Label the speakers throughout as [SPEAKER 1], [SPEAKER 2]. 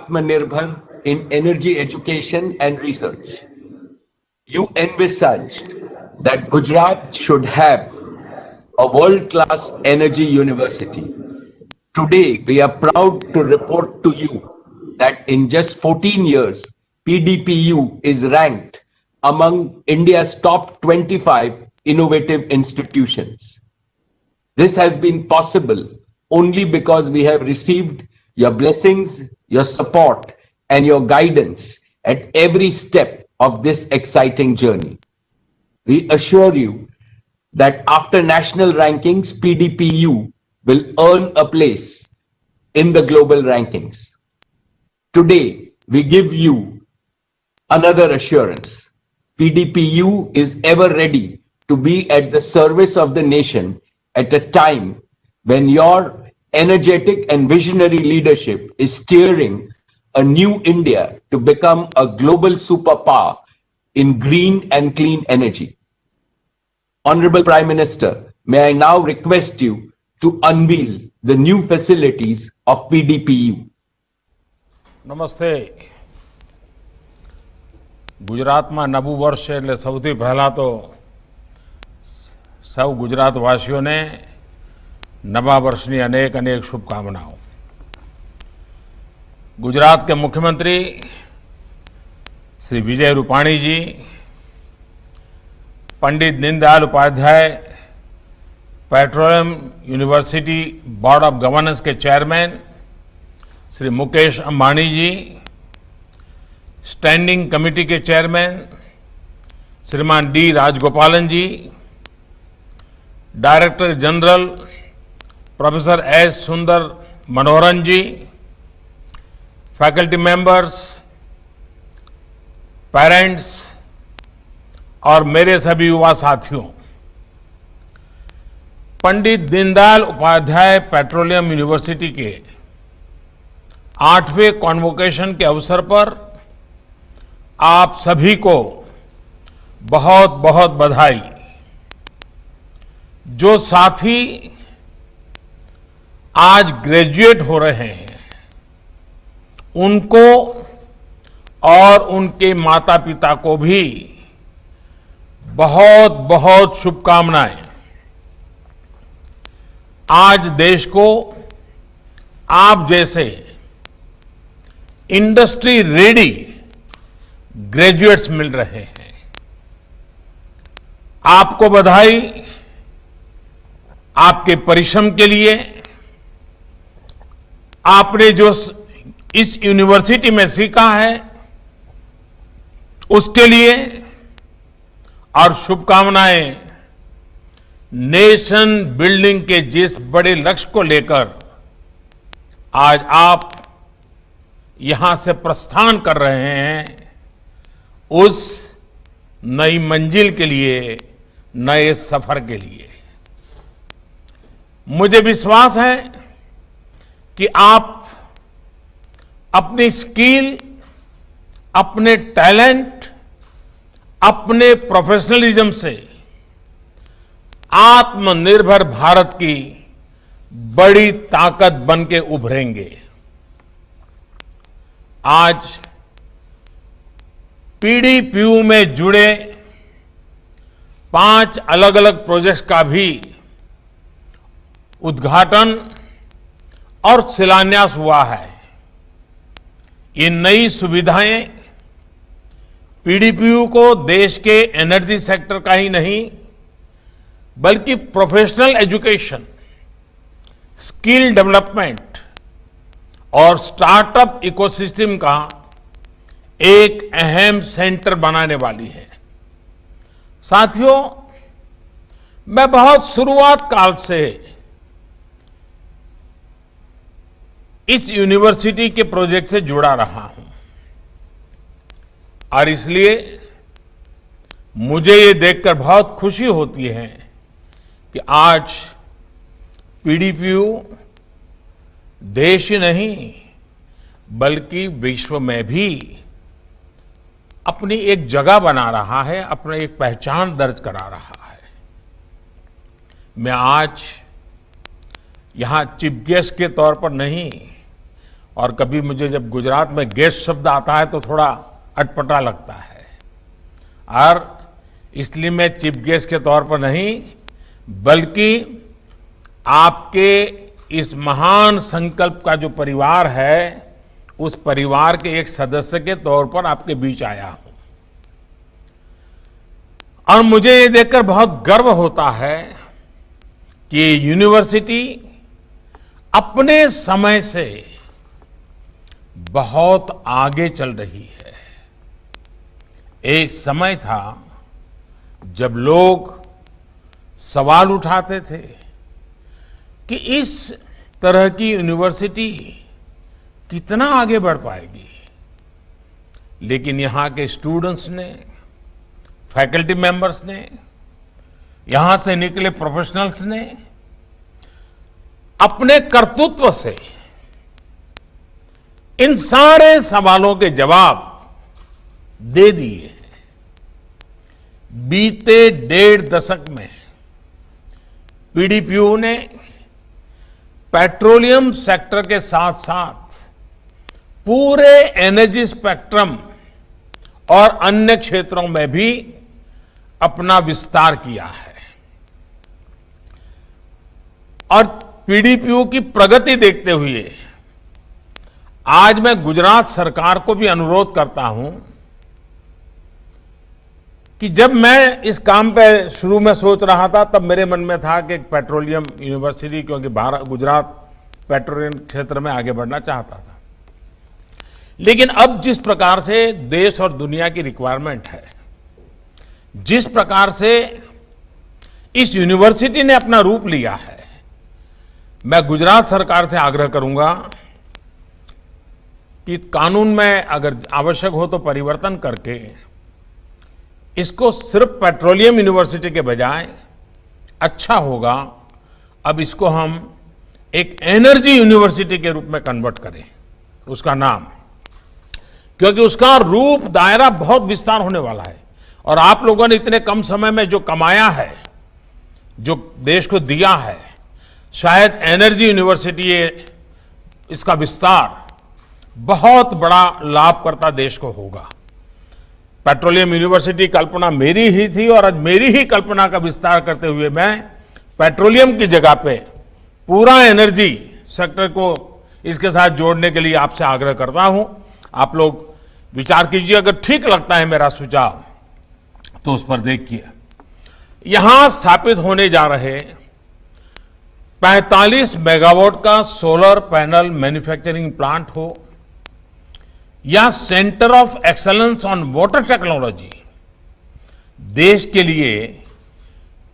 [SPEAKER 1] Atmanirbhar in energy education and research. You envisaged that Gujarat should have a world-class energy university. Today, we are proud to report to you that in just 14 years, PDPU is ranked among India's top 25 innovative institutions. This has been possible only because we have received your blessings, your support, and your guidance at every step of this exciting journey. We assure you that after national rankings, PDPU will earn a place in the global rankings. Today, we give you another assurance. PDPU is ever ready to be at the service of the nation at a time when your energetic and visionary leadership is steering a new India to become a global superpower in green and clean energy. Honorable Prime Minister, may I now request you to unveil the new facilities of PDPU.
[SPEAKER 2] નમસ્તે. ગુજરાતમાં નવું વર્ષ છે એટલે સૌથી પહેલા તો સૌ ગુજરાતવાસીઓને નવા વર્ષની અનેક અનેક શુભકામનાઓ. गुजरात के मुख्यमंत्री Shri Vijay Rupani ji, Pandit Deendayal Upadhyay petroleum university board of governance के chairman Shri Mukesh Ambani ji, standing committee के chairman Shriman D Rajagopalan ji, director general professor S Sundar Manoharan ji, faculty members, parents और मेरे सभी युवा साथियों, पंडित दीनदयाल उपाध्याय पेट्रोलियम यूनिवर्सिटी के 8वें कॉन्वोकेशन के अवसर पर आप सभी को बहुत बहुत बधाई. जो साथी आज ग्रेजुएट हो रहे हैं उनको और उनके माता पिता को भी बहुत बहुत शुभकामनाएं. आज देश को आप जैसे इंडस्ट्री रेडी ग्रेजुएट्स मिल रहे हैं. आपको बधाई. आपके परिश्रम के लिए, आपने जो इस यूनिवर्सिटी में सीखा है उसके लिए, और शुभकामनाएं नेशन बिल्डिंग के जिस बड़े लक्ष्य को लेकर आज आप यहां से प्रस्थान कर रहे हैं, उस नई मंजिल के लिए, नए सफर के लिए. मुझे विश्वास है कि आप अपनी स्किल, अपने टैलेंट, अपने प्रोफेशनलिज्म से आत्मनिर्भर भारत की बड़ी ताकत बन के उभरेंगे. आज पीडीपीयू में जुड़े 5 अलग अलग प्रोजेक्ट्स का भी उद्घाटन और शिलान्यास हुआ है. ये नई सुविधाएं पीडीपीयू को देश के एनर्जी सेक्टर का ही नहीं बल्कि प्रोफेशनल एजुकेशन, स्किल डेवलपमेंट और स्टार्टअप इकोसिस्टम का एक अहम सेंटर बनाने वाली है. साथियों, मैं बहुत शुरुआत काल से इस यूनिवर्सिटी के प्रोजेक्ट से जुड़ा रहा हूं और इसलिए मुझे ये देखकर बहुत खुशी होती है कि आज पीडीपीयू देश ही नहीं बल्कि विश्व में भी अपनी एक जगह बना रहा है, अपनी एक पहचान दर्ज करा रहा है. मैं आज यहां चीफ गेस्ट के तौर पर नहीं और कभी मुझे जब गुजरात में गेस्ट शब्द आता है तो थोड़ा अटपटा लगता है। और इसलिए मैं चीफ गेस्ट के तौर पर नहीं, बल्कि आपके इस महान संकल्प का जो परिवार है, उस परिवार के एक सदस्य के तौर पर आपके बीच आया हूं। और मुझे ये देखकर बहुत गर्व होता है कि ये यूनिवर्सिटी अपने समय से बहुत आगे चल रही है। एक समय था जब लोग सवाल उठाते थे कि इस तरह की यूनिवर्सिटी कितना आगे बढ़ पाएगी, लेकिन यहां के स्टूडेंट्स ने, फैकल्टी मेंबर्स ने, यहां से निकले प्रोफेशनल्स ने अपने कर्तृत्व से इन सारे सवालों के जवाब दे दिए हैं। बीते 1.5 दशक में पीडीपीयू ने पेट्रोलियम सेक्टर के साथ साथ पूरे एनर्जी स्पेक्ट्रम और अन्य क्षेत्रों में भी अपना विस्तार किया है। और पीडीपीयू की प्रगति देखते हुए आज मैं गुजरात सरकार को भी अनुरोध करता हूं कि जब मैं इस काम पे शुरू में सोच रहा था, तब मेरे मन में था कि एक पेट्रोलियम यूनिवर्सिटी, क्योंकि गुजरात पेट्रोलियम क्षेत्र में आगे बढ़ना चाहता था। लेकिन अब जिस प्रकार से देश और दुनिया की रिक्वायरमेंट है, जिस प्रकार से इस यूनिवर्सिटी ने अपना रूप लिया है, मैं गुजरात सरकार से आग्रह करूंगा कि कानून में अगर आवश्यक हो तो परिवर्तन करके इसको सिर्फ पेट्रोलियम यूनिवर्सिटी के बजाय अच्छा होगा अब इसको हम एक एनर्जी यूनिवर्सिटी के रूप में कन्वर्ट करें उसका नाम, क्योंकि उसका रूप दायरा बहुत विस्तार होने वाला है। और आप लोगों ने इतने कम समय में जो कमाया है, जो देश को दिया है, शायद एनर्जी यूनिवर्सिटी इसका विस्तार बहुत बड़ा लाभकर्ता देश को होगा। पेट्रोलियम यूनिवर्सिटी कल्पना मेरी ही थी और आज मेरी ही कल्पना का विस्तार करते हुए मैं पेट्रोलियम की जगह पे पूरा एनर्जी सेक्टर को इसके साथ जोड़ने के लिए आपसे आग्रह करता हूं। आप लोग विचार कीजिए, अगर ठीक लगता है मेरा सुझाव तो उस पर देखिए। यहां स्थापित होने जा रहे 45 मेगावाट का सोलर पैनल मैन्युफैक्चरिंग प्लांट हो या centre of excellence on water technology, देश के लिए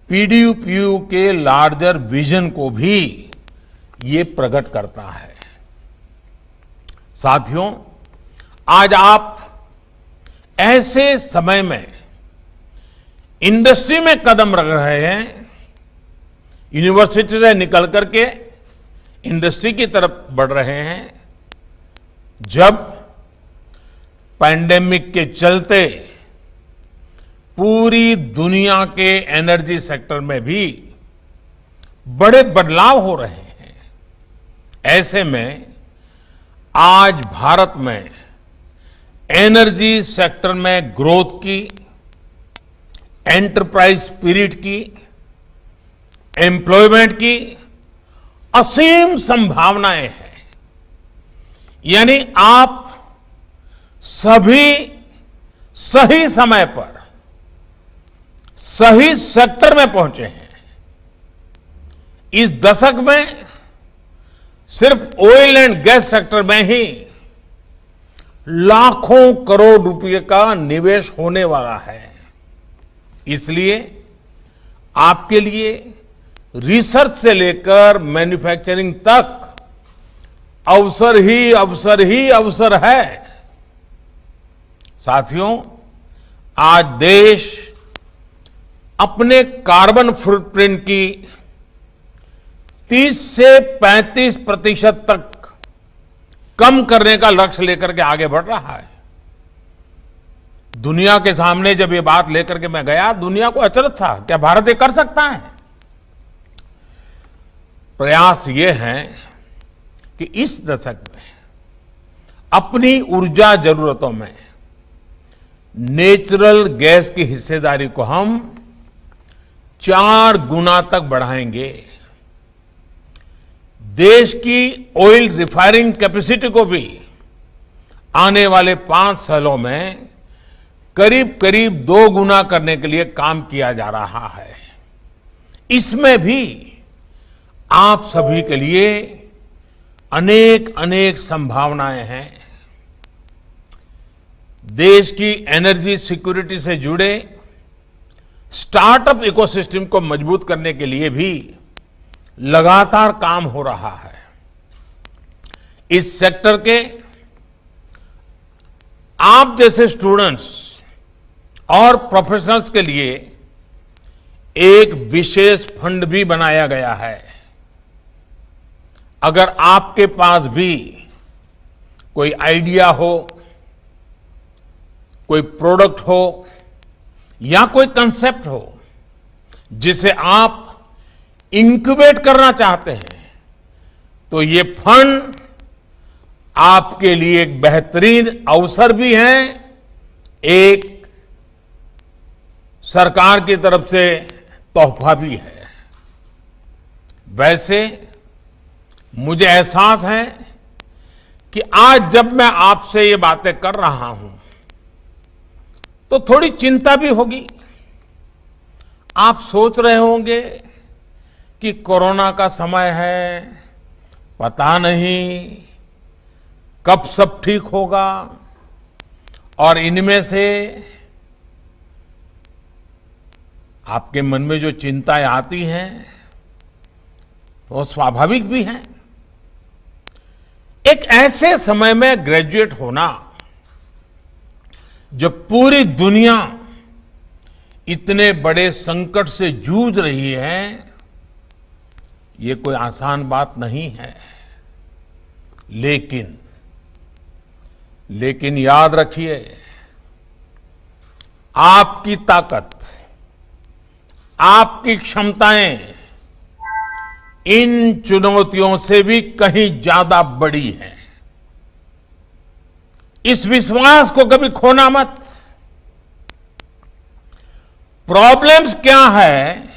[SPEAKER 2] पीडीपीयू के लार्जर विजन को भी ये प्रकट करता है। साथियों, आज आप ऐसे समय में इंडस्ट्री में कदम रख रहे हैं, यूनिवर्सिटी से निकल करके इंडस्ट्री की तरफ बढ़ रहे हैं, जब पैंडेमिक के चलते पूरी दुनिया के एनर्जी सेक्टर में भी बड़े बदलाव हो रहे हैं। ऐसे में आज भारत में एनर्जी सेक्टर में ग्रोथ की, एंटरप्राइज स्पिरिट की, एम्प्लॉयमेंट की असीम संभावनाएं हैं। यानी आप सभी सही समय पर सही सेक्टर में पहुंचे हैं। इस दशक में सिर्फ ऑयल एंड गैस सेक्टर में ही लाखों करोड़ रुपए का निवेश होने वाला है। इसलिए आपके लिए रिसर्च से लेकर मैन्युफैक्चरिंग तक अवसर ही अवसर है। साथियों, आज देश अपने कार्बन फुटप्रिंट की 30 से 35% तक कम करने का लक्ष्य लेकर के आगे बढ़ रहा है। दुनिया के सामने जब ये बात लेकर के मैं गया, दुनिया को अचरज था, क्या भारत ये कर सकता है? प्रयास ये है कि इस दशक में अपनी ऊर्जा जरूरतों में नेचुरल गैस की हिस्सेदारी को हम 4 गुना तक बढ़ाएंगे। देश की ऑयल रिफाइनिंग कैपेसिटी को भी आने वाले 5 सालों में करीब करीब 2 गुना करने के लिए काम किया जा रहा है। इसमें भी आप सभी के लिए अनेक अनेक संभावनाएं हैं। देश की एनर्जी सिक्योरिटी से जुड़े स्टार्टअप इकोसिस्टम को मजबूत करने के लिए भी लगातार काम हो रहा है। इस सेक्टर के आप जैसे स्टूडेंट्स और प्रोफेशनल्स के लिए एक विशेष फंड भी बनाया गया है। अगर आपके पास भी कोई आइडिया हो, कोई प्रोडक्ट हो या कोई कंसेप्ट हो जिसे आप इंक्यूबेट करना चाहते हैं, तो ये फंड आपके लिए एक बेहतरीन अवसर भी है, एक सरकार की तरफ से तोहफा भी है। वैसे मुझे एहसास है कि आज जब मैं आपसे ये बातें कर रहा हूं तो थोड़ी चिंता भी होगी। आप सोच रहे होंगे कि कोरोना का समय है, पता नहीं कब सब ठीक होगा, और इनमें से आपके मन में जो चिंताएं आती हैं वो स्वाभाविक भी हैं। एक ऐसे समय में ग्रेजुएट होना, जब पूरी दुनिया इतने बड़े संकट से जूझ रही है, ये कोई आसान बात नहीं है। लेकिन याद रखिए, आपकी ताकत, आपकी क्षमताएं इन चुनौतियों से भी कहीं ज्यादा बड़ी हैं। इस विश्वास को कभी खोना मत। प्रॉब्लम्स क्या है,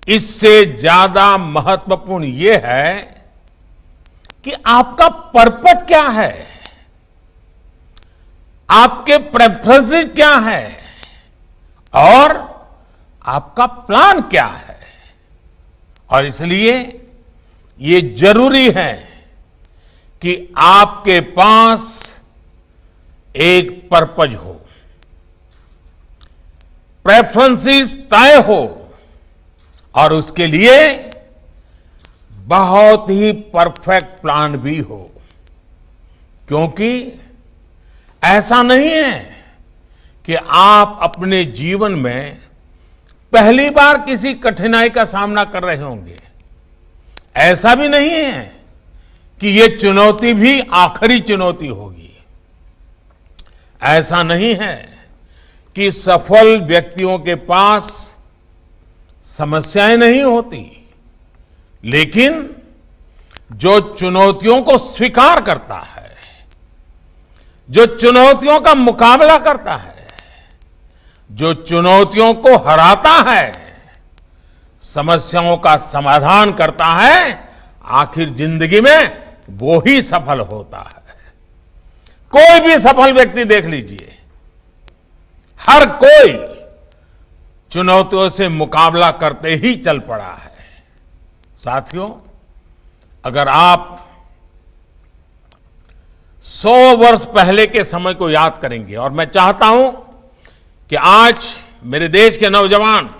[SPEAKER 2] इससे ज्यादा महत्वपूर्ण यह है कि आपका पर्पस क्या है, आपके प्रेफरेंसेस क्या है और आपका प्लान क्या है। और इसलिए ये जरूरी है कि आपके पास एक पर्पज हो, प्रेफरेंसेस तय हो और उसके लिए बहुत ही परफेक्ट प्लान भी हो। क्योंकि ऐसा नहीं है कि आप अपने जीवन में पहली बार किसी कठिनाई का सामना कर रहे होंगे। ऐसा भी नहीं है कि ये चुनौती भी आखिरी चुनौती होगी। ऐसा नहीं है कि सफल व्यक्तियों के पास समस्याएं नहीं होती, लेकिन जो चुनौतियों को स्वीकार करता है, जो चुनौतियों का मुकाबला करता है, जो चुनौतियों को हराता है, समस्याओं का समाधान करता है, आखिर जिंदगी में वो ही सफल होता है। कोई भी सफल व्यक्ति देख लीजिए, हर कोई चुनौतियों से मुकाबला करते ही चल पड़ा है। साथियों, अगर आप 100 वर्ष पहले के समय को याद करेंगे, और मैं चाहता हूं कि आज मेरे देश के नौजवान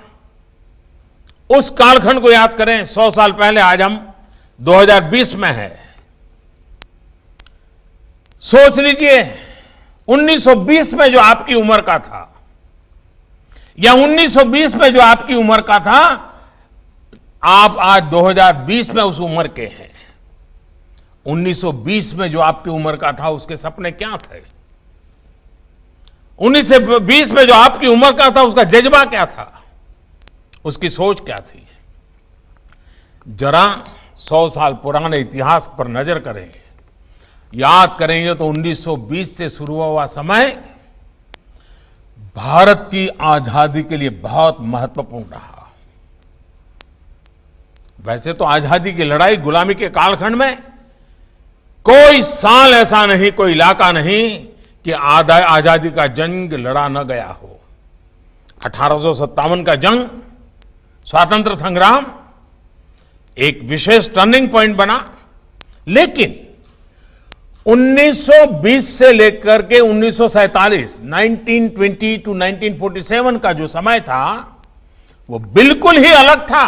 [SPEAKER 2] उस कालखंड को याद करें। 100 साल पहले, आज हम 2020 में हैं। सोच लीजिए, 1920 में जो आपकी उम्र का था या 1920 में जो आपकी उम्र का था, आप आज 2020 में उस उम्र के हैं। 1920 में जो आपकी उम्र का था, उसके सपने क्या थे? 1920 में जो आपकी उम्र का था, उसका जज्बा क्या था, उसकी सोच क्या थी? जरा 100 साल पुराने इतिहास पर नजर करें। याद करेंगे तो 1920 से शुरू हुआ समय भारत की आजादी के लिए बहुत महत्वपूर्ण रहा। वैसे तो आजादी की लड़ाई गुलामी के कालखंड में कोई साल ऐसा नहीं, कोई इलाका नहीं कि आजादी का जंग लड़ा न गया हो। 1857 का जंग, स्वातंत्र संग्राम एक विशेष टर्निंग पॉइंट बना, लेकिन 1920 से लेकर के 1947, 1920 टू 1947 का जो समय था वो बिल्कुल ही अलग था।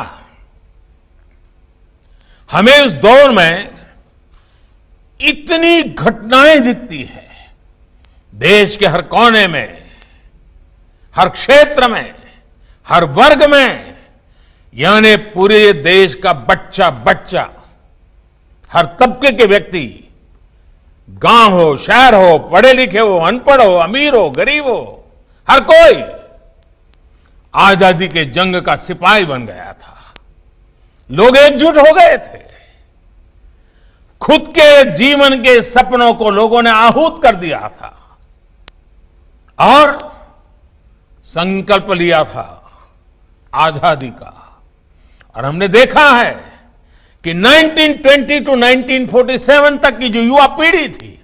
[SPEAKER 2] हमें उस दौर में इतनी घटनाएं दिखती हैं, देश के हर कोने में, हर क्षेत्र में, हर वर्ग में, यानी पूरे देश का बच्चा बच्चा, हर तबके के व्यक्ति, गांव हो, शहर हो, पढ़े लिखे हो, अनपढ़ हो, अमीर हो, गरीब हो, हर कोई आजादी के जंग का सिपाही बन गया था। लोग एकजुट हो गए थे। खुद के जीवन के सपनों को लोगों ने आहूत कर दिया था और संकल्प लिया था आजादी का। और हमने देखा है कि 1920 टू 1947 तक की जो युवा पीढ़ी थी,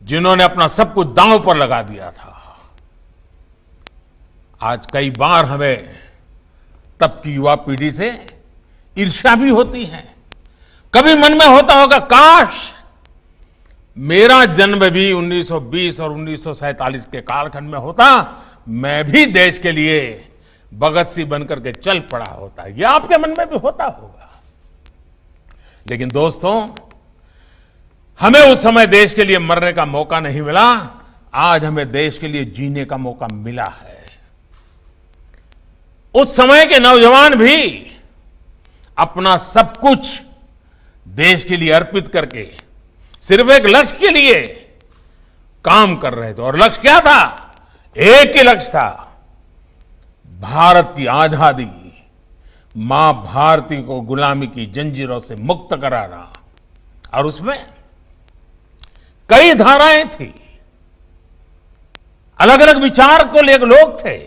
[SPEAKER 2] जिन्होंने अपना सब कुछ दांव पर लगा दिया था, आज कई बार हमें तब की युवा पीढ़ी से ईर्ष्या भी होती है। कभी मन में होता होगा, काश मेरा जन्म भी 1920 और 1947 के कालखंड में होता, मैं भी देश के लिए भगत सिंह बनकर के चल पड़ा होता। यह आपके मन में भी होता होगा। लेकिन दोस्तों, हमें उस समय देश के लिए मरने का मौका नहीं मिला, आज हमें देश के लिए जीने का मौका मिला है। उस समय के नौजवान भी अपना सब कुछ देश के लिए अर्पित करके सिर्फ एक लक्ष्य के लिए काम कर रहे थे। और लक्ष्य क्या था? एक ही लक्ष्य था, भारत की आजादी, मां भारती को गुलामी की जंजीरों से मुक्त कराना। और उसमें कई धाराएं थी, अलग अलग विचार को लेकर लोग थे,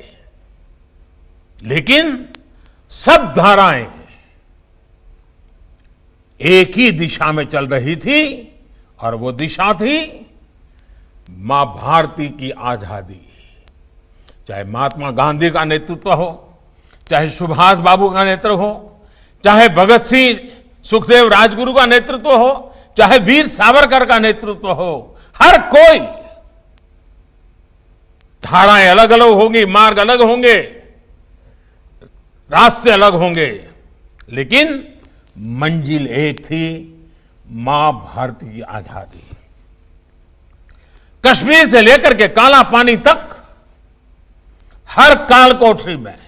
[SPEAKER 2] लेकिन सब धाराएं एक ही दिशा में चल रही थी, और वो दिशा थी मां भारती की आजादी। चाहे महात्मा गांधी का नेतृत्व हो, चाहे सुभाष बाबू का नेतृत्व हो, चाहे भगत सिंह, सुखदेव, राजगुरु का नेतृत्व हो, चाहे वीर सावरकर का नेतृत्व हो, हर कोई, धाराएं अलग अलग होंगी, मार्ग अलग होंगे, रास्ते अलग होंगे, लेकिन मंजिल एक थी, मां भारती की आजादी। कश्मीर से लेकर के काला पानी तक हर काल कोठरी में,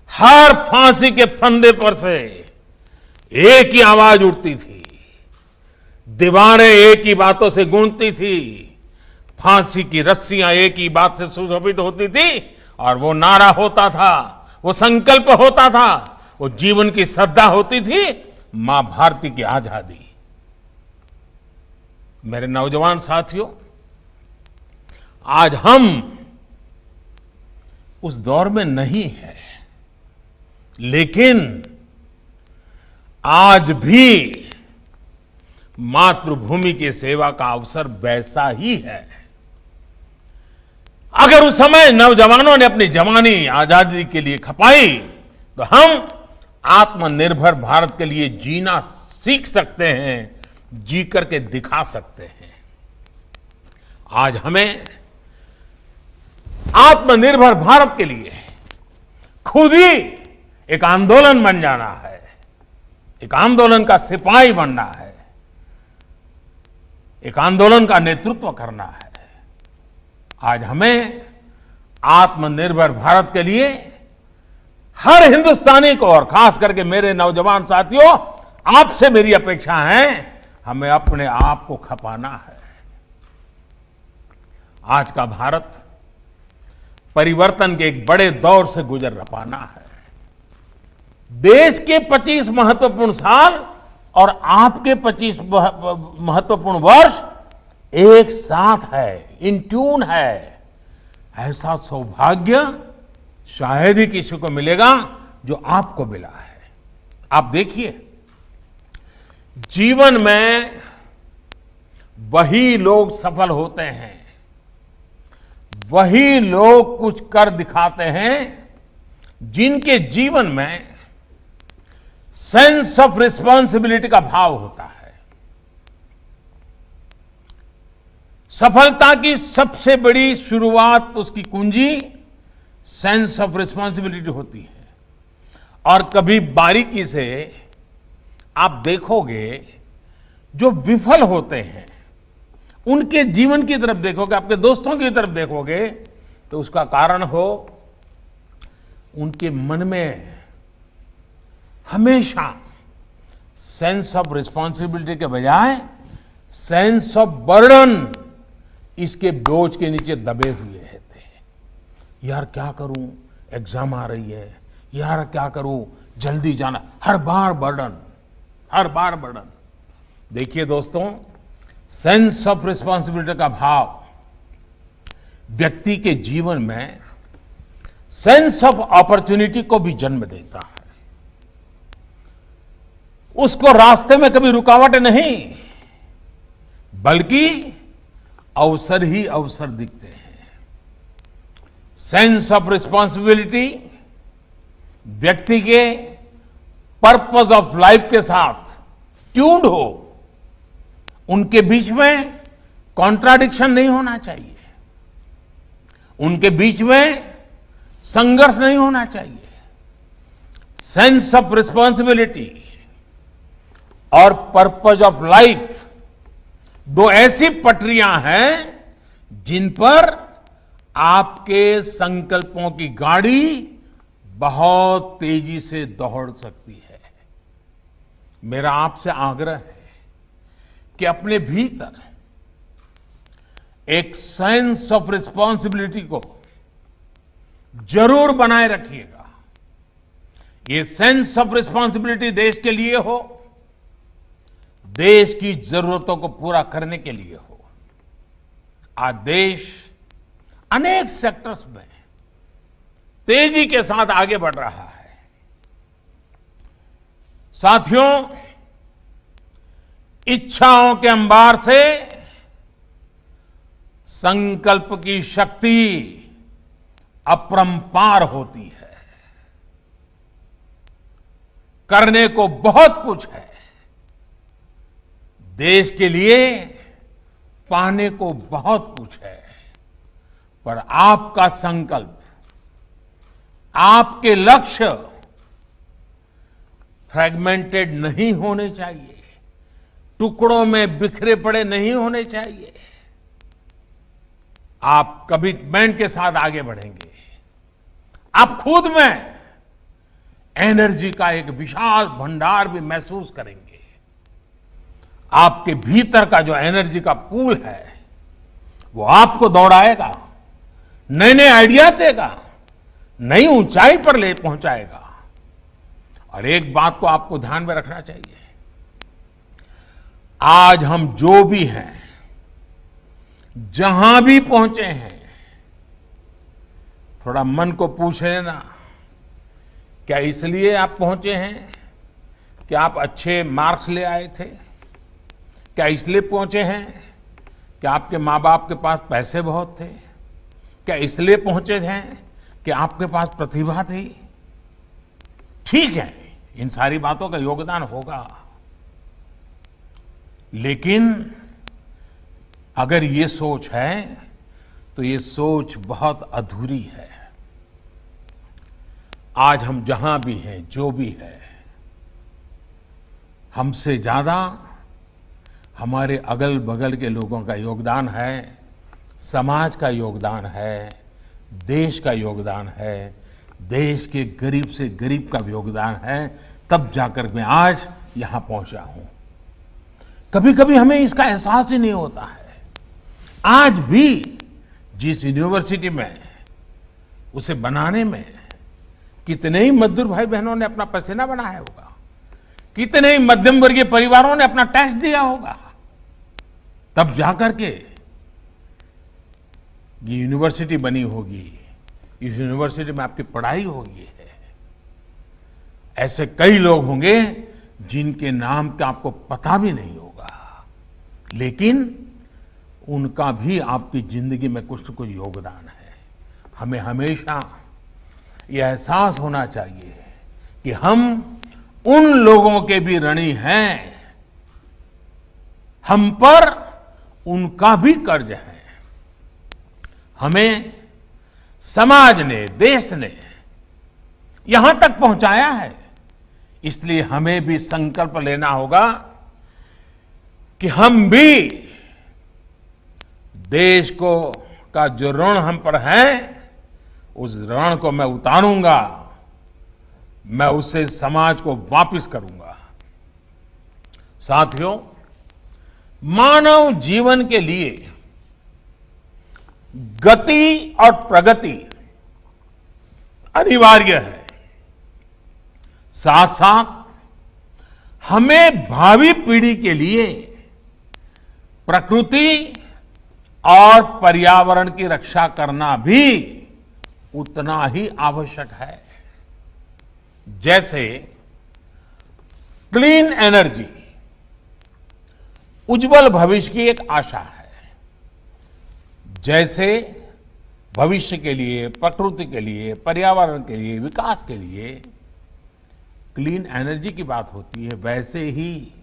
[SPEAKER 2] हर फांसी के फंदे पर से एक ही आवाज उठती थी, दीवारें एक ही बातों से गूंजती थी, फांसी की रस्सियां एक ही बात से सुशोभित होती थी, और वो नारा होता था, वो संकल्प होता था, वो जीवन की श्रद्धा होती थी, मां भारती की आजादी। मेरे नौजवान साथियों, आज हम उस दौर में नहीं है, लेकिन आज भी मातृभूमि की सेवा का अवसर वैसा ही है। अगर उस समय नौजवानों ने अपनी जवानी आजादी के लिए खपाई, तो हम आत्मनिर्भर भारत के लिए जीना सीख सकते हैं, जी करके दिखा सकते हैं। आज हमें आत्मनिर्भर भारत के लिए खुद ही एक आंदोलन बन जाना है, एक आंदोलन का सिपाही बनना है, एक आंदोलन का नेतृत्व करना है। आज हमें आत्मनिर्भर भारत के लिए हर हिंदुस्तानी को, और खास करके मेरे नौजवान साथियों, आपसे मेरी अपेक्षा है, हमें अपने आप को खपाना है। आज का भारत परिवर्तन के एक बड़े दौर से गुजर पाना है। देश के 25 महत्वपूर्ण साल और आपके 25 महत्वपूर्ण वर्ष एक साथ है, इन ट्यून है। ऐसा सौभाग्य शायद ही किसी को मिलेगा जो आपको मिला है। आप देखिए, जीवन में वही लोग सफल होते हैं, वही लोग कुछ कर दिखाते हैं जिनके जीवन में सेंस ऑफ रिस्पांसिबिलिटी का भाव होता है। सफलता की सबसे बड़ी शुरुआत, उसकी कुंजी सेंस ऑफ रिस्पांसिबिलिटी होती है। और कभी बारीकी से आप देखोगे, जो विफल होते हैं उनके जीवन की तरफ देखोगे, आपके दोस्तों की तरफ देखोगे, तो उसका कारण हो उनके मन में हमेशा सेंस ऑफ रिस्पांसिबिलिटी के बजाय सेंस ऑफ बर्डन, इसके बोझ के नीचे दबे हुए रहते हैं। यार क्या करूं, एग्जाम आ रही है, यार क्या करूं, जल्दी जाना, हर बार बर्डन, हर बार बर्डन। देखिए दोस्तों, सेंस ऑफ रिस्पांसिबिलिटी का भाव व्यक्ति के जीवन में सेंस ऑफ अपॉर्चुनिटी को भी जन्म देता है। उसको रास्ते में कभी रुकावट नहीं, बल्कि अवसर ही अवसर दिखते हैं। सेंस ऑफ रिस्पांसिबिलिटी व्यक्ति के पर्पस ऑफ लाइफ के साथ ट्यून्ड हो, उनके बीच में कॉन्ट्राडिक्शन नहीं होना चाहिए, उनके बीच में संघर्ष नहीं होना चाहिए। सेंस ऑफ रिस्पांसिबिलिटी और पर्पस ऑफ लाइफ दो ऐसी पटरियां हैं जिन पर आपके संकल्पों की गाड़ी बहुत तेजी से दौड़ सकती है। मेरा आपसे आग्रह है कि अपने भीतर एक सेंस ऑफ रिस्पांसिबिलिटी को जरूर बनाए रखिएगा। ये सेंस ऑफ रिस्पांसिबिलिटी देश के लिए हो, देश की जरूरतों को पूरा करने के लिए हो। आज देश अनेक सेक्टर्स में तेजी के साथ आगे बढ़ रहा है। साथियों, इच्छाओं के अंबार से संकल्प की शक्ति अपरंपार होती है। करने को बहुत कुछ है, देश के लिए पाने को बहुत कुछ है, पर आपका संकल्प, आपके लक्ष्य फ्रैगमेंटेड नहीं होने चाहिए, टुकड़ों में बिखरे पड़े नहीं होने चाहिए। आप कमिटमेंट के साथ आगे बढ़ेंगे, आप खुद में एनर्जी का एक विशाल भंडार भी महसूस करेंगे। आपके भीतर का जो एनर्जी का पूल है, वो आपको दौड़ाएगा, नए नए आइडिया देगा, नई ऊंचाई पर ले पहुंचाएगा। और एक बात को आपको ध्यान में रखना चाहिए, आज हम जो भी हैं, जहां भी पहुंचे हैं, थोड़ा मन को पूछ लेना, क्या इसलिए आप पहुंचे हैं कि आप अच्छे मार्क्स ले आए थे? क्या इसलिए पहुंचे हैं कि आपके मां बाप के पास पैसे बहुत थे? क्या इसलिए पहुंचे हैं कि आपके पास प्रतिभा थी? ठीक है, इन सारी बातों का योगदान होगा, लेकिन अगर ये सोच है तो ये सोच बहुत अधूरी है। आज हम जहां भी हैं, जो भी है, हमसे ज्यादा हमारे अगल बगल के लोगों का योगदान है, समाज का योगदान है, देश का योगदान है, देश के गरीब से गरीब का भी योगदान है, तब जाकर मैं आज यहां पहुंचा हूं। कभी कभी हमें इसका एहसास ही नहीं होता है। आज भी जिस यूनिवर्सिटी में, उसे बनाने में कितने ही मजदूर भाई बहनों ने अपना पसीना बनाया होगा, कितने ही मध्यम वर्गीय परिवारों ने अपना टैक्स दिया होगा, तब जाकर के ये यूनिवर्सिटी बनी होगी, इस यूनिवर्सिटी में आपकी पढ़ाई होगी है। ऐसे कई लोग होंगे जिनके नाम का आपको पता भी नहीं होगा, लेकिन उनका भी आपकी जिंदगी में कुछ न कुछ योगदान है। हमें हमेशा यह एहसास होना चाहिए कि हम उन लोगों के भी ऋणी हैं, हम पर उनका भी कर्ज है। हमें समाज ने, देश ने यहां तक पहुंचाया है, इसलिए हमें भी संकल्प लेना होगा कि हम भी देश को का जो ऋण हम पर है, उस ऋण को मैं उतारूंगा, मैं उससे समाज को वापस करूंगा। साथियों, मानव जीवन के लिए गति और प्रगति अनिवार्य है। साथ साथ हमें भावी पीढ़ी के लिए प्रकृति और पर्यावरण की रक्षा करना भी उतना ही आवश्यक है। जैसे क्लीन एनर्जी उज्जवल भविष्य की एक आशा है, जैसे भविष्य के लिए, प्रकृति के लिए, पर्यावरण के लिए, विकास के लिए क्लीन एनर्जी की बात होती है, वैसे ही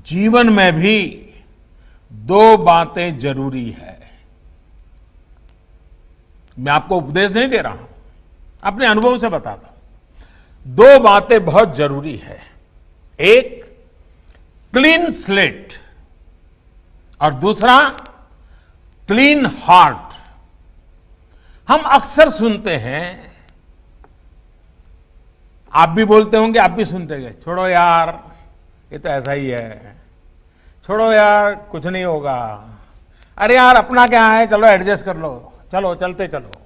[SPEAKER 2] जीवन में भी दो बातें जरूरी है। मैं आपको उपदेश नहीं दे रहा हूं, अपने अनुभव से बताता हूं। दो बातें बहुत जरूरी है। एक क्लीन स्लेट और दूसरा क्लीन हार्ट। हम अक्सर सुनते हैं, आप भी बोलते होंगे, आप भी सुनते गए, छोड़ो यार ये तो ऐसा ही है, छोड़ो यार कुछ नहीं होगा, अरे यार अपना क्या है, चलो एडजस्ट कर लो, चलो चलते चलो।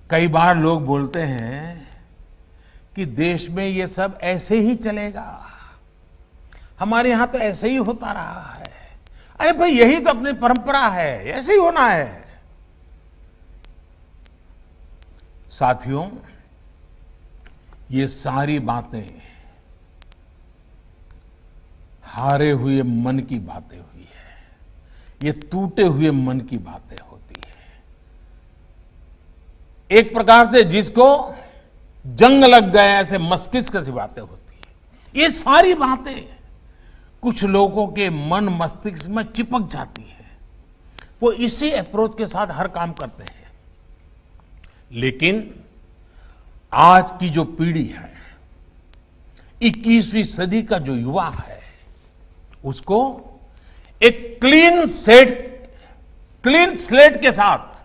[SPEAKER 2] कई बार लोग बोलते हैं कि देश में ये सब ऐसे ही चलेगा, हमारे यहां तो ऐसे ही होता रहा है। अरे भाई यही तो अपनी परंपरा है, ऐसे ही होना है। साथियों, ये सारी बातें हारे हुए मन की बातें हुई है, ये टूटे हुए मन की बातें होती है। एक प्रकार से जिसको जंग लग गए ऐसे मस्तिष्क सी बातें होती है। ये सारी बातें कुछ लोगों के मन मस्तिष्क में चिपक जाती है, वो इसी अप्रोच के साथ हर काम करते हैं। लेकिन आज की जो पीढ़ी है, 21वीं सदी का जो युवा है, उसको एक क्लीन स्लेट के साथ,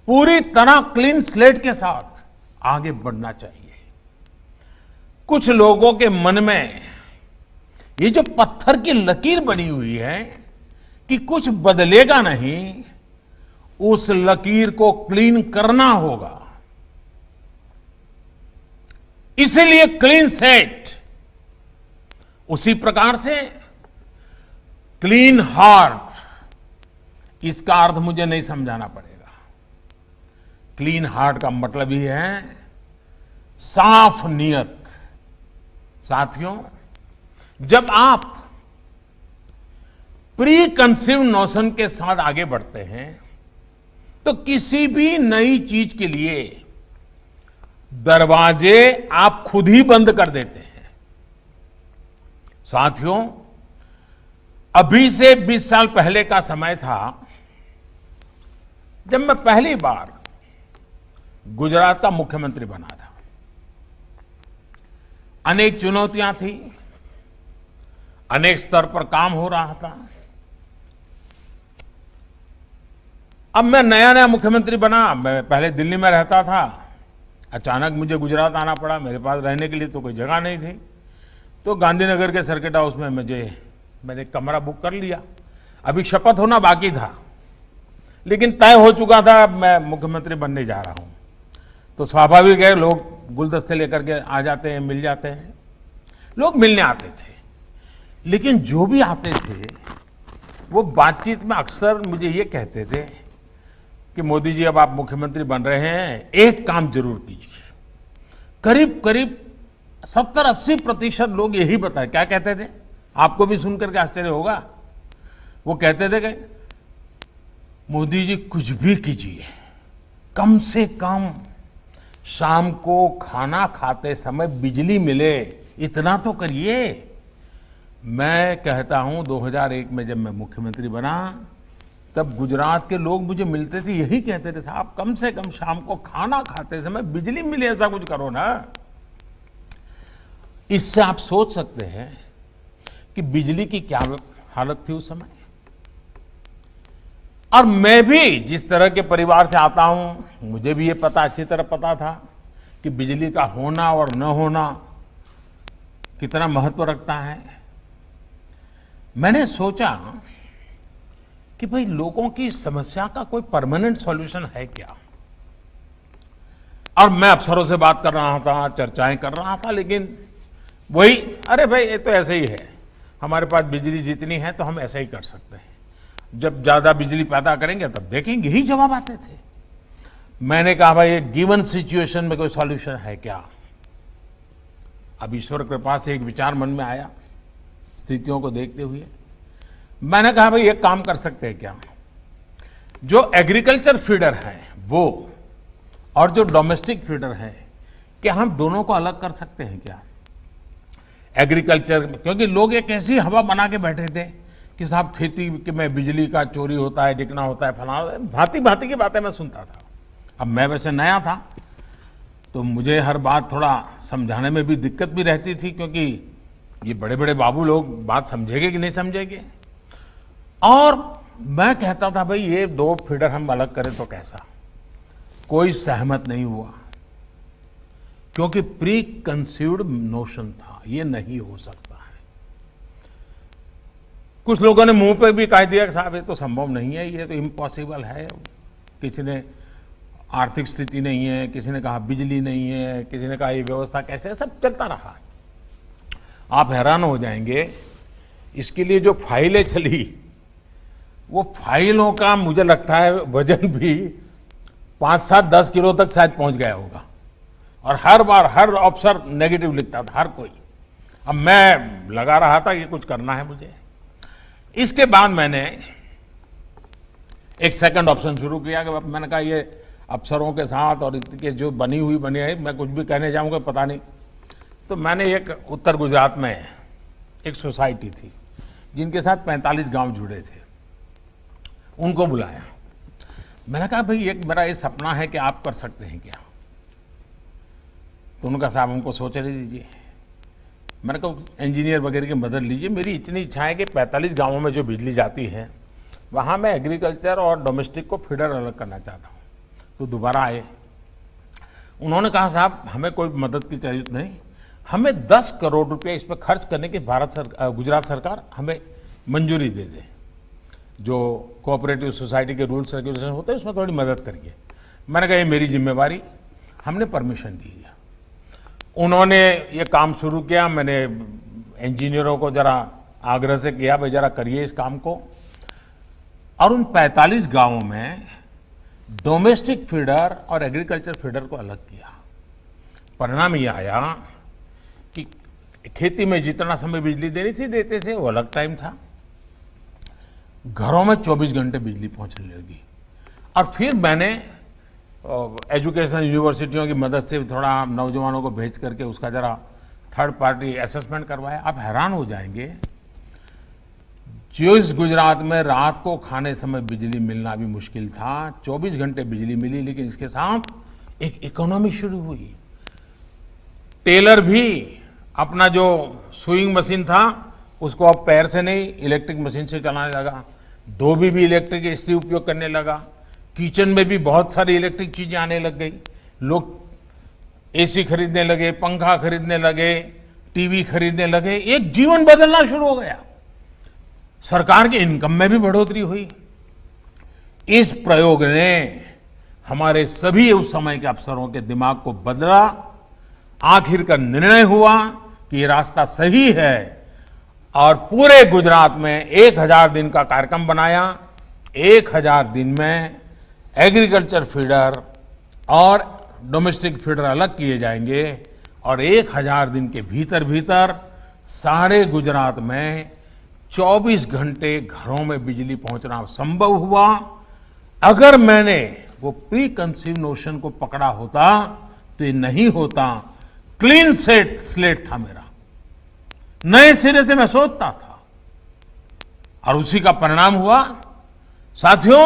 [SPEAKER 2] पूरी तरह क्लीन स्लेट के साथ आगे बढ़ना चाहिए। कुछ लोगों के मन में ये जो पत्थर की लकीर बनी हुई है कि कुछ बदलेगा नहीं, उस लकीर को क्लीन करना होगा। इसीलिए क्लीन सेट, उसी प्रकार से क्लीन हार्ट, इसका अर्थ मुझे नहीं समझाना पड़ेगा। क्लीन हार्ट का मतलब ही है साफ नियत। साथियों, जब आप प्री कंसीव नोशन के साथ आगे बढ़ते हैं, तो किसी भी नई चीज के लिए दरवाजे आप खुद ही बंद कर देते हैं। साथियों, अभी से 20 साल पहले का समय था जब मैं पहली बार गुजरात का मुख्यमंत्री बना था। अनेक चुनौतियां थी, अनेक स्तर पर काम हो रहा था। अब मैं नया नया मुख्यमंत्री बना, मैं पहले दिल्ली में रहता था, अचानक मुझे गुजरात आना पड़ा। मेरे पास रहने के लिए तो कोई जगह नहीं थी, तो गांधीनगर के सर्किट हाउस में मैंने कमरा बुक कर लिया। अभी शपथ होना बाकी था, लेकिन तय हो चुका था अब मैं मुख्यमंत्री बनने जा रहा हूं। तो स्वाभाविक है, लोग गुलदस्ते लेकर के आ जाते हैं, मिल जाते हैं। लोग मिलने आते थे, लेकिन जो भी आते थे वो बातचीत में अक्सर मुझे ये कहते थे कि मोदी जी अब आप मुख्यमंत्री बन रहे हैं, एक काम जरूर कीजिए। करीब करीब 70-80% लोग यही बताए। क्या कहते थे? आपको भी सुनकर के आश्चर्य होगा। वो कहते थे कि मोदी जी कुछ भी कीजिए, कम से कम शाम को खाना खाते समय बिजली मिले, इतना तो करिए। मैं कहता हूं 2001 में जब मैं मुख्यमंत्री बना, तब गुजरात के लोग मुझे मिलते थे, यही कहते थे, साहब कम से कम शाम को खाना खाते समय बिजली मिले, ऐसा कुछ करो ना। इससे आप सोच सकते हैं कि बिजली की क्या हालत थी उस समय। और मैं भी जिस तरह के परिवार से आता हूं, मुझे भी ये अच्छी तरह पता था कि बिजली का होना और न होना कितना महत्व रखता है। मैंने सोचा कि भाई लोगों की समस्या का कोई परमानेंट सॉल्यूशन है क्या। और मैं अफसरों से बात कर रहा था, चर्चाएं कर रहा था, लेकिन वही, अरे भाई ये तो ऐसे ही है, हमारे पास बिजली जितनी है तो हम ऐसा ही कर सकते हैं, जब ज्यादा बिजली पैदा करेंगे तब देखेंगे, यही जवाब आते थे। मैंने कहा भाई एक गिवन सिचुएशन में कोई सॉल्यूशन है क्या। अब ईश्वर कृपा से एक विचार मन में आया, स्थितियों को देखते हुए मैंने कहा भाई एक काम कर सकते हैं क्या, जो एग्रीकल्चर फीडर है वो और जो डोमेस्टिक फीडर है, क्या हम दोनों को अलग कर सकते हैं क्या। एग्रीकल्चर, क्योंकि लोग एक ऐसी हवा बना के बैठे थे कि साहब खेती में बिजली का चोरी होता है, डिकना होता है, फलाना, भांति भांति की बातें मैं सुनता था। अब मैं वैसे नया था तो मुझे हर बात थोड़ा समझाने में भी दिक्कत भी रहती थी, क्योंकि ये बड़े बड़े बाबू लोग बात समझेंगे कि नहीं समझेंगे। और मैं कहता था भाई ये दो फीडर हम अलग करें तो कैसा। कोई सहमत नहीं हुआ, क्योंकि प्री कंसीव्ड नोशन था, ये नहीं हो सकता है। कुछ लोगों ने मुंह पे भी कह दिया कि साहब ये तो संभव नहीं है, ये तो इम्पॉसिबल है। किसी ने आर्थिक स्थिति नहीं है, किसी ने कहा बिजली नहीं है, किसी ने कहा ये व्यवस्था कैसे, सब चलता रहा। आप हैरान हो जाएंगे, इसके लिए जो फाइलें चली, वो फाइलों का मुझे लगता है वजन भी 5-7-10 किलो तक शायद पहुंच गया होगा। और हर बार हर अफसर नेगेटिव लिखता था, हर कोई। अब मैं लगा रहा था कि कुछ करना है मुझे। इसके बाद मैंने एक सेकंड ऑप्शन शुरू किया कि मैंने कहा ये अफसरों के साथ और इसके जो बनी है, मैं कुछ भी कहने जाऊंगा पता नहीं। तो मैंने एक उत्तर गुजरात में एक सोसाइटी थी जिनके साथ 45 गांव जुड़े थे, उनको बुलाया। मैंने कहा भाई एक मेरा ये सपना है कि आप कर सकते हैं क्या। तो उन्होंने कहा साहब हमको सोचने दीजिए। मैंने कहा इंजीनियर वगैरह की मदद लीजिए, मेरी इतनी इच्छा है कि 45 गांवों में जो बिजली जाती है वहां मैं एग्रीकल्चर और डोमेस्टिक को फीडर अलग करना चाहता हूं। तो दोबारा आए, उन्होंने कहा साहब हमें कोई मदद की जरूरत नहीं, हमें 10 करोड़ रुपए इस पर खर्च करने की गुजरात सरकार हमें मंजूरी दे दे। जो कोऑपरेटिव सोसाइटी के रूल्स रेगुलेशन होते हैं उसमें थोड़ी मदद करिए। मैंने कहा ये मेरी जिम्मेवारी, हमने परमिशन दी। उन्होंने ये काम शुरू किया। मैंने इंजीनियरों को जरा आग्रह से किया भाई जरा करिए इस काम को, और उन 45 गांवों में डोमेस्टिक फीडर और एग्रीकल्चर फीडर को अलग किया। परिणाम ये आया कि खेती में जितना समय बिजली देनी थी देते थे, वो अलग टाइम था। घरों में 24 घंटे बिजली पहुंचने लगी। और फिर मैंने एजुकेशन यूनिवर्सिटियों की मदद से थोड़ा नौजवानों को भेज करके उसका जरा थर्ड पार्टी असेसमेंट करवाया। आप हैरान हो जाएंगे, जो इस गुजरात में रात को खाने समय बिजली मिलना भी मुश्किल था, 24 घंटे बिजली मिली। लेकिन इसके साथ एक इकोनॉमी शुरू हुई। टेलर भी अपना जो सुइंग मशीन था उसको अब पैर से नहीं इलेक्ट्रिक मशीन से चलाने लगा। धोबी भी इलेक्ट्रिक इससे उपयोग करने लगा। किचन में भी बहुत सारी इलेक्ट्रिक चीजें आने लग गई। लोग एसी खरीदने लगे, पंखा खरीदने लगे, टीवी खरीदने लगे। एक जीवन बदलना शुरू हो गया। सरकार की इनकम में भी बढ़ोतरी हुई। इस प्रयोग ने हमारे सभी उस समय के अफसरों के दिमाग को बदला। आखिर का निर्णय हुआ कि कि ये रास्ता सही है और पूरे गुजरात में 1000 दिन का कार्यक्रम बनाया। 1000 दिन में एग्रीकल्चर फीडर और डोमेस्टिक फीडर अलग किए जाएंगे और 1000 दिन के भीतर भीतर सारे गुजरात में 24 घंटे घरों में बिजली पहुंचना संभव हुआ। अगर मैंने वो प्री कंसीव नोशन को पकड़ा होता तो ये नहीं होता। क्लीन स्लेट था मेरा, नए सिरे से मैं सोचता था और उसी का परिणाम हुआ। साथियों,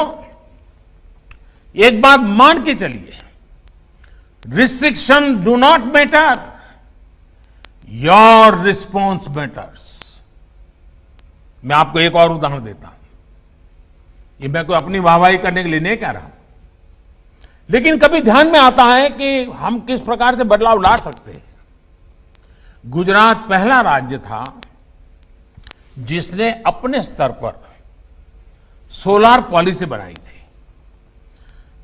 [SPEAKER 2] एक बात मान के चलिए, restriction do not matter, your response matters. मैं आपको एक और उदाहरण देता हूं। ये मैं कोई अपनी वाहवाही करने के लिए नहीं कह रहा हूं, लेकिन कभी ध्यान में आता है कि हम किस प्रकार से बदलाव ला सकते हैं। गुजरात पहला राज्य था जिसने अपने स्तर पर सोलार पॉलिसी बनाई थी।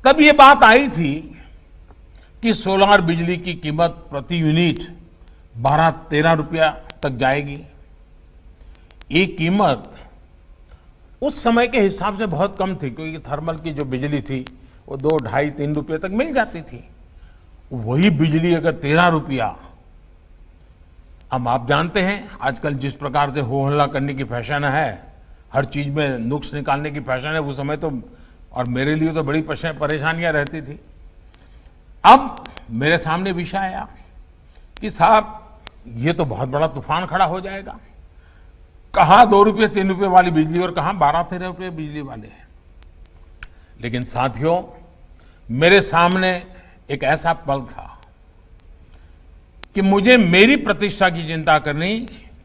[SPEAKER 2] तब ये बात आई थी कि सोलार बिजली की कीमत प्रति यूनिट 12-13 रुपया तक जाएगी। ये कीमत उस समय के हिसाब से बहुत कम थी, क्योंकि थर्मल की जो बिजली थी वो 2, 2.5, 3 रुपये तक मिल जाती थी। वही बिजली अगर 13 रुपया, अब आप जानते हैं आजकल जिस प्रकार से हो हल्ला करने की फैशन है, हर चीज में नुक्स निकालने की फैशन है, उस समय तो और मेरे लिए तो बड़ी परेशानियां रहती थी। अब मेरे सामने विषय आया कि साहब ये तो बहुत बड़ा तूफान खड़ा हो जाएगा। कहां 2 रुपये 3 रुपये वाली बिजली और कहां 12-13 रुपये बिजली वाले हैं। लेकिन साथियों, मेरे सामने एक ऐसा पल था कि मुझे मेरी प्रतिष्ठा की चिंता करनी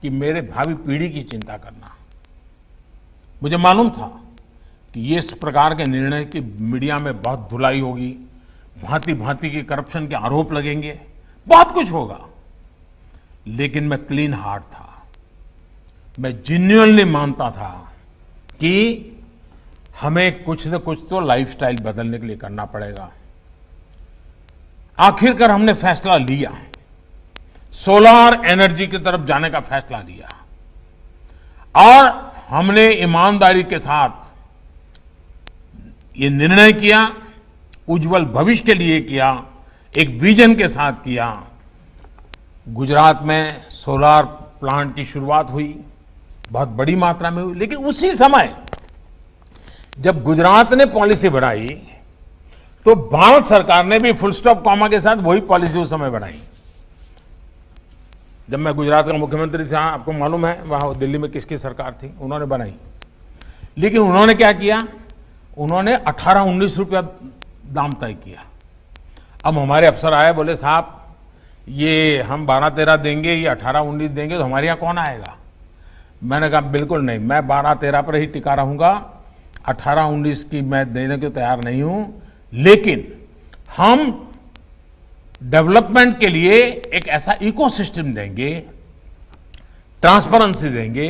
[SPEAKER 2] कि मेरे भावी पीढ़ी की चिंता करना। मुझे मालूम था कि ये इस प्रकार के निर्णय की मीडिया में बहुत धुलाई होगी, भांति भांति के करप्शन के आरोप लगेंगे, बहुत कुछ होगा। लेकिन मैं क्लीन हार्ट था। मैं जेन्युइनली मानता था कि हमें कुछ न कुछ तो लाइफस्टाइल बदलने के लिए करना पड़ेगा। आखिरकार हमने फैसला लिया, सोलार एनर्जी की तरफ जाने का फैसला लिया और हमने ईमानदारी के साथ ये निर्णय किया, उज्जवल भविष्य के लिए किया, एक विजन के साथ किया। गुजरात में सोलार प्लांट की शुरुआत हुई, बहुत बड़ी मात्रा में हुई। लेकिन उसी समय जब गुजरात ने पॉलिसी बनाई तो भारत सरकार ने भी फुल स्टॉप कॉमा के साथ वही पॉलिसी उस समय बनाई। जब मैं गुजरात का मुख्यमंत्री था, आपको मालूम है वहां दिल्ली में किसकी सरकार थी, उन्होंने बनाई। लेकिन उन्होंने क्या किया, उन्होंने 18-19 रुपया दाम तय किया। अब हमारे अफसर आए, बोले साहब ये हम 12-13 देंगे, ये 18-19 देंगे, तो हमारे यहां कौन आएगा। मैंने कहा बिल्कुल नहीं, मैं 12-13 पर ही टिका रहूंगा, 18-19 की मैं देने को तैयार नहीं हूं। लेकिन हम डेवलपमेंट के लिए एक ऐसा इकोसिस्टम देंगे, ट्रांसपेरेंसी देंगे,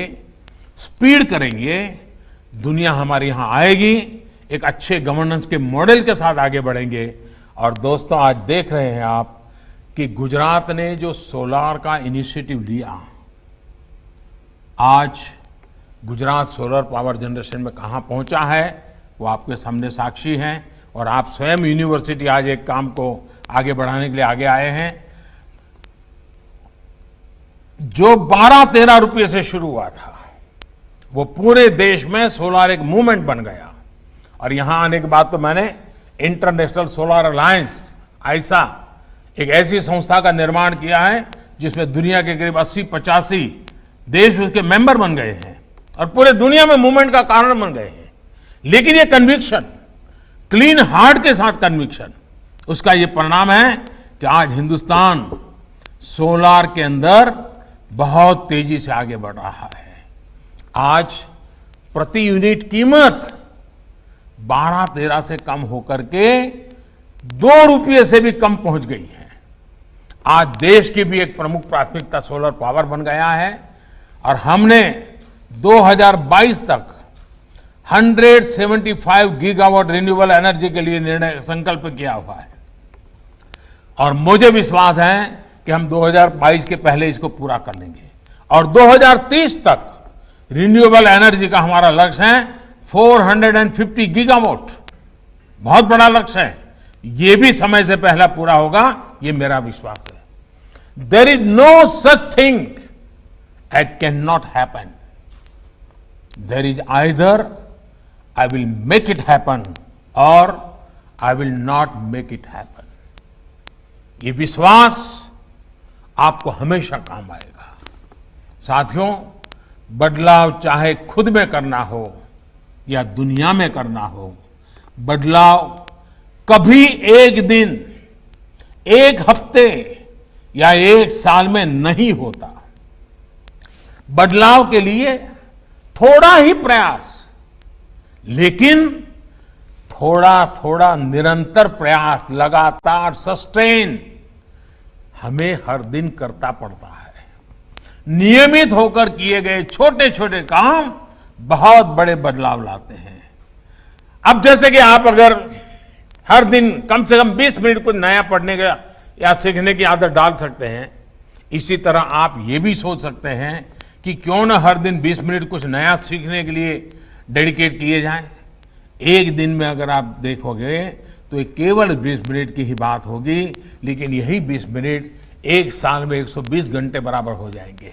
[SPEAKER 2] स्पीड करेंगे, दुनिया हमारे यहां आएगी, एक अच्छे गवर्नेंस के मॉडल के साथ आगे बढ़ेंगे। और दोस्तों, आज देख रहे हैं आप कि गुजरात ने जो सोलार का इनिशिएटिव लिया, आज गुजरात सोलर पावर जनरेशन में कहां पहुंचा है वो आपके सामने साक्षी हैं। और आप स्वयं यूनिवर्सिटी आज एक काम को आगे बढ़ाने के लिए आगे आए हैं। जो 12-13 रुपये से शुरू हुआ था वो पूरे देश में सोलार एक मूवमेंट बन गया। और यहां आने के बाद तो मैंने इंटरनेशनल सोलार अलायंस, ऐसा एक ऐसी संस्था का निर्माण किया है जिसमें दुनिया के करीब 80-85 देश उसके मेंबर बन गए हैं और पूरे दुनिया में मूवमेंट का कारण बन गए हैं। लेकिन ये कन्विक्शन, क्लीन हार्ट के साथ कन्विक्शन, उसका ये परिणाम है कि आज हिंदुस्तान सोलार के अंदर बहुत तेजी से आगे बढ़ रहा है। आज प्रति यूनिट कीमत 12-13 से कम होकर के 2 रुपये से भी कम पहुंच गई है। आज देश की भी एक प्रमुख प्राथमिकता सोलर पावर बन गया है और हमने 2022 तक 175 गीगावाट रिन्यूएबल एनर्जी के लिए निर्णय संकल्प किया हुआ है। और मुझे विश्वास है कि हम 2022 के पहले इसको पूरा कर लेंगे और 2030 तक रिन्यूएबल एनर्जी का हमारा लक्ष्य है 450 गीगावाट। बहुत बड़ा लक्ष्य है। ये भी समय से पहले पूरा होगा, ये मेरा विश्वास है। There is no such thing at can not happen. There is either I will make it happen और I will not make it happen. ये विश्वास आपको हमेशा काम आएगा। साथियों, बदलाव चाहे खुद में करना हो या दुनिया में करना हो, बदलाव कभी एक दिन, एक हफ्ते या एक साल में नहीं होता। बदलाव के लिए थोड़ा ही प्रयास, लेकिन थोड़ा थोड़ा निरंतर प्रयास, लगातार सस्टेन हमें हर दिन करता पड़ता है। नियमित होकर किए गए छोटे छोटे काम बहुत बड़े बदलाव लाते हैं। अब जैसे कि आप अगर हर दिन कम से कम 20 मिनट कुछ नया पढ़ने का या सीखने की आदत डाल सकते हैं, इसी तरह आप ये भी सोच सकते हैं कि क्यों न हर दिन 20 मिनट कुछ नया सीखने के लिए डेडिकेट किए जाएं। एक दिन में अगर आप देखोगे तो ये केवल 20 मिनट की ही बात होगी, लेकिन यही 20 मिनट एक साल में 120 घंटे बराबर हो जाएंगे।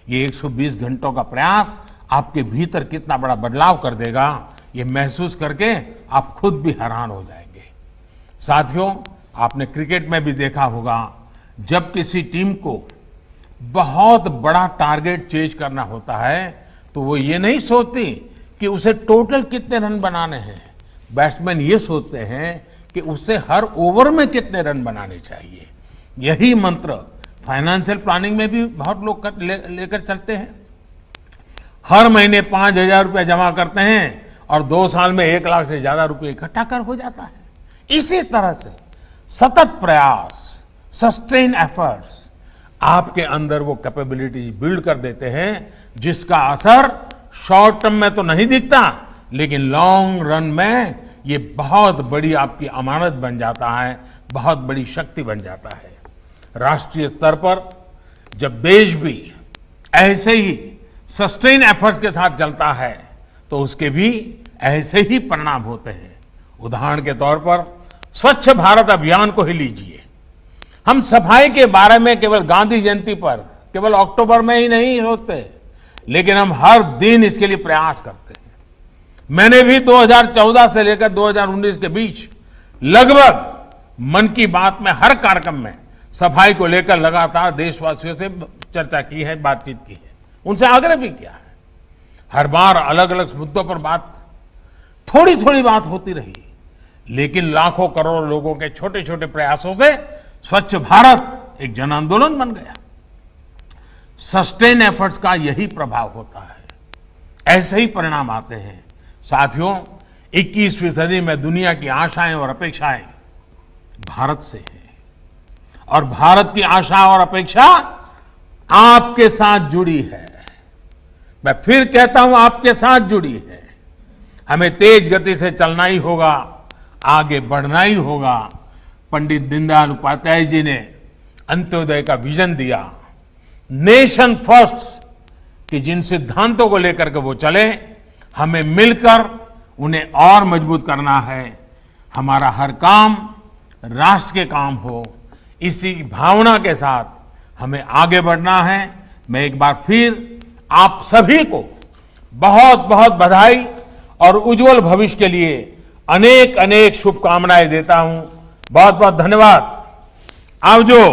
[SPEAKER 2] ये 120 घंटों का प्रयास आपके भीतर कितना बड़ा बदलाव कर देगा, ये महसूस करके आप खुद भी हैरान हो जाएंगे। साथियों, आपने क्रिकेट में भी देखा होगा, जब किसी टीम को बहुत बड़ा टारगेट चेज करना होता है तो वो ये नहीं सोचती कि उसे टोटल कितने रन बनाने हैं। बैट्समैन ये सोचते हैं कि उसे हर ओवर में कितने रन बनाने चाहिए। यही मंत्र फाइनेंशियल प्लानिंग में भी बहुत लोग लेकर चलते हैं। हर महीने 5,000 रुपया जमा करते हैं और 2 साल में 1 लाख से ज्यादा रुपये इकट्ठा कर हो जाता है। इसी तरह से सतत प्रयास, सस्टेन एफर्ट्स आपके अंदर वो कैपेबिलिटीज बिल्ड कर देते हैं जिसका असर शॉर्ट टर्म में तो नहीं दिखता, लेकिन लॉन्ग रन में ये बहुत बड़ी आपकी अमानत बन जाता है, बहुत बड़ी शक्ति बन जाता है। राष्ट्रीय स्तर पर जब देश भी ऐसे ही सस्टेन एफर्ट्स के साथ चलता है तो उसके भी ऐसे ही परिणाम होते हैं। उदाहरण के तौर पर स्वच्छ भारत अभियान को ही लीजिए। हम सफाई के बारे में केवल गांधी जयंती पर, केवल अक्टूबर में ही नहीं होते, लेकिन हम हर दिन इसके लिए प्रयास करते हैं। मैंने भी 2014 से लेकर 2019 के बीच लगभग मन की बात में हर कार्यक्रम में सफाई को लेकर लगातार देशवासियों से चर्चा की है, बातचीत की है, उनसे आग्रह भी किया है। हर बार अलग अलग मुद्दों पर बात, थोड़ी थोड़ी बात होती रही, लेकिन लाखों करोड़ों लोगों के छोटे छोटे प्रयासों से स्वच्छ भारत एक जन आंदोलन बन गया। सस्टेन एफर्ट्स का यही प्रभाव होता है, ऐसे ही परिणाम आते हैं। साथियों, 21वीं सदी में दुनिया की आशाएं और अपेक्षाएं भारत से हैं और भारत की आशा और अपेक्षा आपके साथ जुड़ी है। मैं फिर कहता हूं, आपके साथ जुड़ी है। हमें तेज गति से चलना ही होगा, आगे बढ़ना ही होगा। पंडित दीनदयाल उपाध्याय जी ने अंत्योदय का विजन दिया, नेशन फर्स्ट, कि जिन सिद्धांतों को लेकर के वो चले, हमें मिलकर उन्हें और मजबूत करना है। हमारा हर काम राष्ट्र के काम हो, इसी भावना के साथ हमें आगे बढ़ना है। मैं एक बार फिर आप सभी को बहुत बहुत बधाई और उज्जवल भविष्य के लिए अनेक अनेक शुभकामनाएं देता हूं। बहुत बहुत धन्यवाद। आवजो।